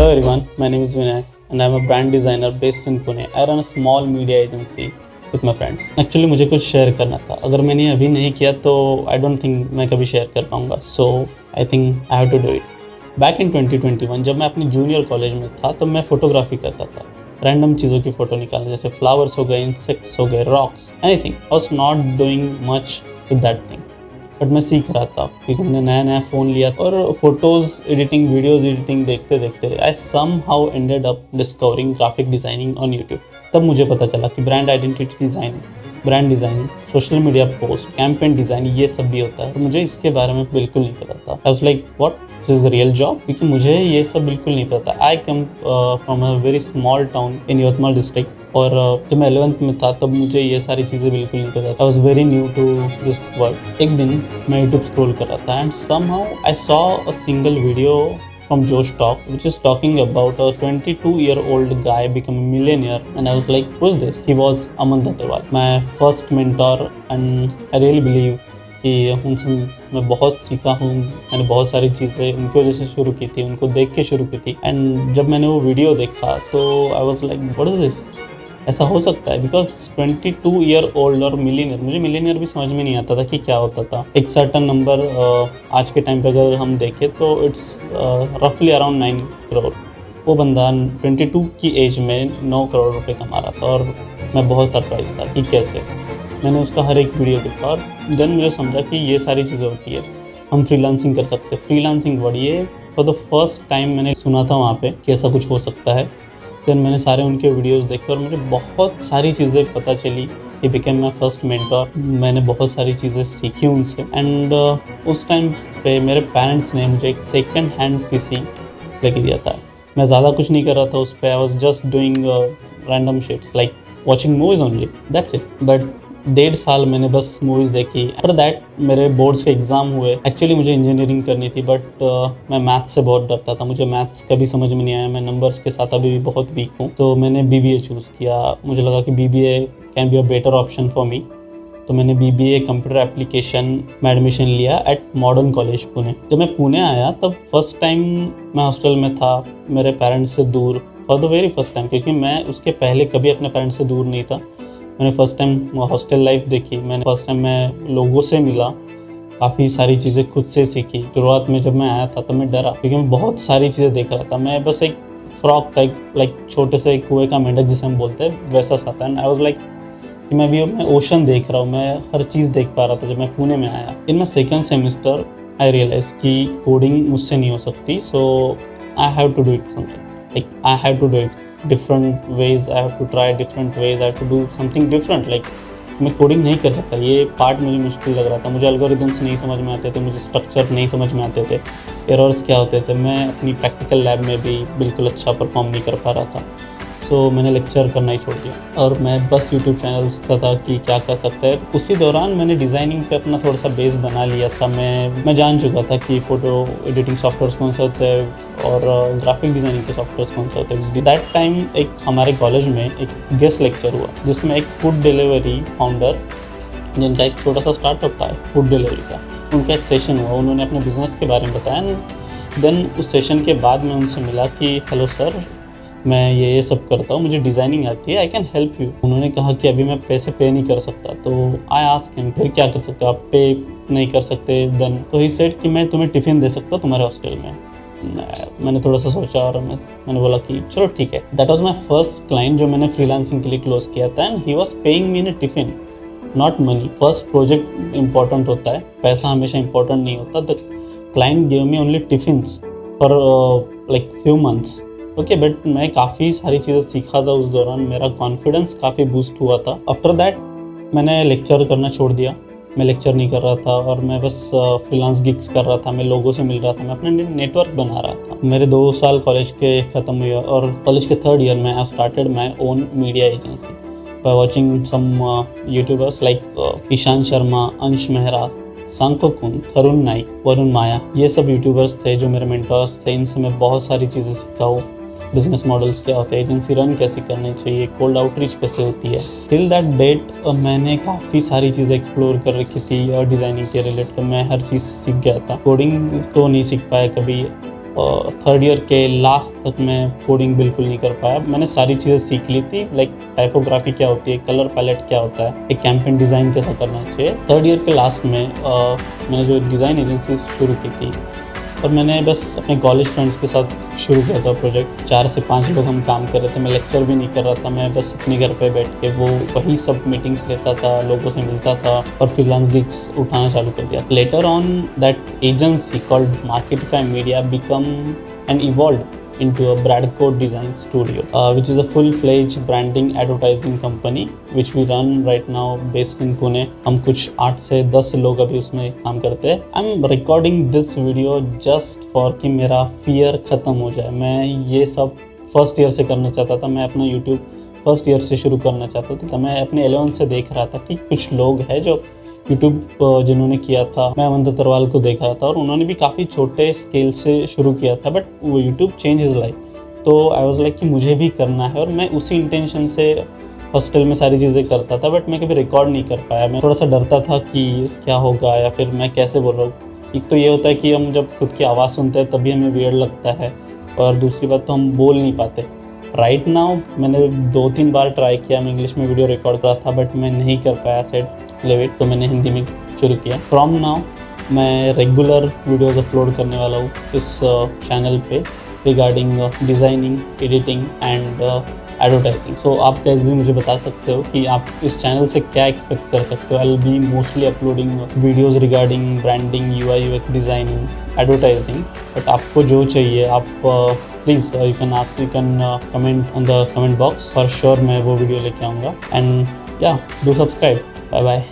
Hello everyone, my name is Vinay and I'm a brand designer based in Pune. I run a small media agency with my friends. Actually मुझे कुछ share करना था. अगर मैंने अभी नहीं किया तो I don't think मैं कभी शेयर कर पाऊँगा. So I think I have to do it. Back in 2021 जब मैं अपनी जूनियर कॉलेज में था तब मैं फोटोग्राफी करता था. रैंडम चीज़ों की फ़ोटो निकालना, जैसे फ्लावर्स हो गए, इंसेक्ट्स हो गए, rocks, anything. I was not doing much with that thing, but मैं सीख रहा था क्योंकि मैंने नया फ़ोन लिया और फोटोज़ एडिटिंग, वीडियोज़ एडिटिंग देखते देखते I somehow ended up discovering graphic designing on YouTube. तब मुझे पता चला कि brand identity design, brand designing, social media post, campaign design, ये सब भी होता है. और मुझे इसके बारे में बिल्कुल नहीं पता था. I was like what, this is the real job, क्योंकि मुझे ये सब बिल्कुल नहीं पता. I come from a very small town in Yavatmal district. और जब मैं 11th में था तब मुझे ये सारी चीज़ें बिल्कुल नहीं पता. I was very new to this world. एक दिन मैं यूट्यूब स्क्रॉल कर रहा था and somehow I saw a single video from Josh Talk, which is talking about a 22-year-old guy becoming a millionaire, and I was like, who's this? He was Aman Dhatewal, my first mentor, and I really believe कि उनसे मैं बहुत सीखा हूँ. मैंने बहुत सारी चीज़ें उनकी वजह से शुरू की थी, उनको देख के शुरू की थी. एंड जब मैंने वो वीडियो देखा तो आई was like what is this, ऐसा हो सकता है? बिकॉज 22-year-old और मिलीनियर, मुझे मिलीनियर भी समझ में नहीं आता था कि क्या होता था. एक सर्टन नंबर आज के टाइम पे अगर हम देखें तो इट्स रफली अराउंड 9 करोड़. वो बंदा 22 की एज में 9 करोड़ रुपए कमा रहा था और मैं बहुत सरप्राइज था कि कैसे. मैंने उसका हर एक वीडियो देखा और देन मुझे समझा कि ये सारी चीज़ें होती है. हम फ्रीलांसिंग कर सकते हैं. फ्रीलांसिंग वर्ड ये फॉर द फर्स्ट टाइम मैंने सुना था वहाँ पे कि ऐसा कुछ हो सकता है. देन मैंने सारे उनके वीडियोस देखे और मुझे बहुत सारी चीज़ें पता चली. He became my first mentor. मैंने बहुत सारी चीज़ें सीखी उनसे. एंड उस टाइम पे मेरे पेरेंट्स ने मुझे एक सेकंड हैंड पीसी लेके दिया था. मैं ज़्यादा कुछ नहीं कर रहा था उस पर. I was just doing random sheets like watching movies only, that's it. But 1.5 साल मैंने बस मूवीज़ देखी. आफ्टर दैट मेरे बोर्ड्स के एग्ज़ाम हुए. एक्चुअली मुझे इंजीनियरिंग करनी थी बट मैं मैथ्स से बहुत डरता था. मुझे मैथ्स कभी समझ में नहीं आया. मैं नंबर्स के साथ अभी भी बहुत वीक हूँ. तो मैंने BBA चूज़ किया. मुझे लगा कि BBA can be a better option for me. तो मैंने BBA कंप्यूटर एप्लीकेशन में एडमिशन लिया एट मॉडर्न कॉलेज पुणे. जब मैं पुणे आया तब फर्स्ट टाइम मैं हॉस्टल में था, मेरे पेरेंट्स से दूर, for the very first time, क्योंकि मैं उसके पहले कभी अपने पेरेंट्स से दूर नहीं था. मैंने फ़र्स्ट टाइम हॉस्टल लाइफ देखी. मैंने फर्स्ट टाइम मैं लोगों से मिला, काफ़ी सारी चीज़ें खुद से सीखी. शुरुआत में जब मैं आया था तब मैं डरा क्योंकि मैं बहुत सारी चीज़ें देख रहा था. मैं बस एक फ्रॉक था, लाइक छोटे से कुएं का मेंढक जिसे हम बोलते हैं वैसा सा था. एंड आई वाज लाइक कि मैं अभी मैं ओशन देख रहा हूँ. मैं हर चीज़ देख पा रहा था. जब मैं पुणे में आया in my second semester I realise कि कोडिंग मुझसे नहीं हो सकती. So I have to do it something, like I have to do it different ways. I have to try different ways. I have to do something different. like मैं coding नहीं कर सकता. ये पार्ट मुझे मुश्किल लग रहा था. मुझे एल्गोरिदम्स नहीं समझ में आते थे, मुझे स्ट्रक्चर नहीं समझ में आते थे, एरर्स क्या होते थे. मैं अपनी प्रैक्टिकल लैब में भी बिल्कुल अच्छा परफॉर्म नहीं कर पा रहा था. सो मैंने लेक्चर करना ही छोड़ दिया और मैं बस यूट्यूब चैनल्स था कि क्या कर सकते हैं. उसी दौरान मैंने डिज़ाइनिंग पे अपना थोड़ा सा बेस बना लिया था. मैं जान चुका था कि फ़ोटो एडिटिंग सॉफ्टवेयर्स कौन से होते हैं और ग्राफिक डिज़ाइनिंग के सॉफ्टवेयर्स कौन से होते हैं. दैट टाइम एक हमारे कॉलेज में एक गेस्ट लेक्चर हुआ जिसमें एक फूड डिलीवरी फाउंडर, जिनका एक छोटा सा स्टार्टअप था फूड डिलीवरी का, उनका एक सेशन हुआ. उन्होंने अपने बिज़नेस के बारे में बताया. देन उस सेशन के बाद मैं उनसे मिला कि हेलो सर, मैं ये सब करता हूँ, मुझे डिज़ाइनिंग आती है, आई कैन हेल्प यू. उन्होंने कहा कि अभी मैं पैसे पे नहीं कर सकता. तो आई आस्क हिम, फिर क्या कर सकते हो आप, पे नहीं कर सकते? देन तो ही सेड कि मैं तुम्हें टिफ़िन दे सकता हूँ तुम्हारे हॉस्टल में. मैंने थोड़ा सा सोचा और मैंने बोला कि चलो ठीक है. That was my first client जो मैंने फ्रीलांसिंग के लिए क्लोज किया था. And he was paying me in a tiffin, not money. First project important होता है, पैसा हमेशा इंपॉर्टेंट नहीं होता. The client give me only tiffins for like few months. Okay, but मैं काफ़ी सारी चीज़ें सीखा था उस दौरान. मेरा कॉन्फिडेंस काफ़ी बूस्ट हुआ था. आफ्टर दैट मैंने लेक्चर करना छोड़ दिया. मैं लेक्चर नहीं कर रहा था और मैं बस फ्रीलांस गिग्स कर रहा था. मैं लोगों से मिल रहा था, मैं अपने नेटवर्क बना रहा था. मेरे 2 साल कॉलेज के ख़त्म हुए और कॉलेज के 3rd ईयर में I started my own media agency by watching some YouTubers like Ishan Sharma, Ansh Mehra, सांको कुन, तरुण नाइक, वरुण माया. ये सब यूट्यूबर्स थे जो मेरे मेंटर्स थे. इनसे मैं बहुत सारी चीज़ें सीखा हूँ. बिजनेस मॉडल्स क्या होते हैं, एजेंसी रन कैसे करनी चाहिए, कोल्ड आउटरीच कैसे होती है. टिल दैट डेट मैंने काफ़ी सारी चीज़ें एक्सप्लोर कर रखी थी और डिज़ाइनिंग के रिलेटेड मैं हर चीज़ सीख गया था. कोडिंग तो नहीं सीख पाया कभी. थर्ड ईयर के लास्ट तक मैं कोडिंग बिल्कुल नहीं कर पाया। मैंने सारी चीज़ें सीख ली थी, लाइक टाइपोग्राफी क्या होती है, कलर पैलेट क्या होता है, एक कैंपेन डिज़ाइन कैसा करना चाहिए। थर्ड ईयर के लास्ट में मैंने जो डिज़ाइन एजेंसी शुरू की थी, और मैंने बस अपने कॉलेज फ्रेंड्स के साथ शुरू किया था प्रोजेक्ट। 4 से 5 लोग हम काम कर रहे थे। मैं लेक्चर भी नहीं कर रहा था, मैं बस अपने घर पे बैठ के वही सब मीटिंग्स लेता था, लोगों से मिलता था और फ्रीलांस गिग्स उठाना चालू कर दिया। Later on that agency called Marketify media become and evolved into a Bradco Design Studio, which is a full-fledged branding advertising company which we run right now based in Pune. हम कुछ 8 से 10 लोग अभी उसमें काम करते हैं। I'm recording this video just for कि मेरा fear ख़त्म हो जाए। मैं ये सब फर्स्ट ईयर से करना चाहता था। मैं अपना YouTube फर्स्ट ईयर से शुरू करना चाहता था। तो मैं अपने 11 से देख रहा था कि कुछ लोग हैं जो यूट्यूब जिन्होंने किया था। मैं अमन तरवाल को देख रहा था और उन्होंने भी काफ़ी छोटे स्केल से शुरू किया था, बट वो यूट्यूब चेंज इज़ लाइफ। तो आई वाज लाइक कि मुझे भी करना है, और मैं उसी इंटेंशन से हॉस्टल में सारी चीज़ें करता था, बट मैं कभी रिकॉर्ड नहीं कर पाया। मैं थोड़ा सा डरता था कि क्या होगा या फिर मैं कैसे बोल रहा हूँ। एक तो ये होता है कि हम जब खुद की आवाज़ सुनते हैं तभी हमें वियर्ड लगता है, और दूसरी बात तो हम बोल नहीं पाते। राइट नाउ मैंने 2-3 बार ट्राई किया, मैं इंग्लिश में वीडियो रिकॉर्ड करा था, बट मैं नहीं कर पाया सेट लेविट, तो मैंने हिंदी में शुरू किया। फ्रॉम नाउ मैं रेगुलर वीडियोस अपलोड करने वाला हूँ इस चैनल पे regarding designing, editing and advertising. So आप गाइस भी मुझे बता सकते हो कि आप इस चैनल से क्या एक्सपेक्ट कर सकते हो। I will be mostly uploading videos regarding branding, UI UX designing, advertising. But आपको जो चाहिए आप please you can comment on the comment box. For sure मैं वो वीडियो लेके आऊँगा। एंड या डू सब्सक्राइब। Bye bye.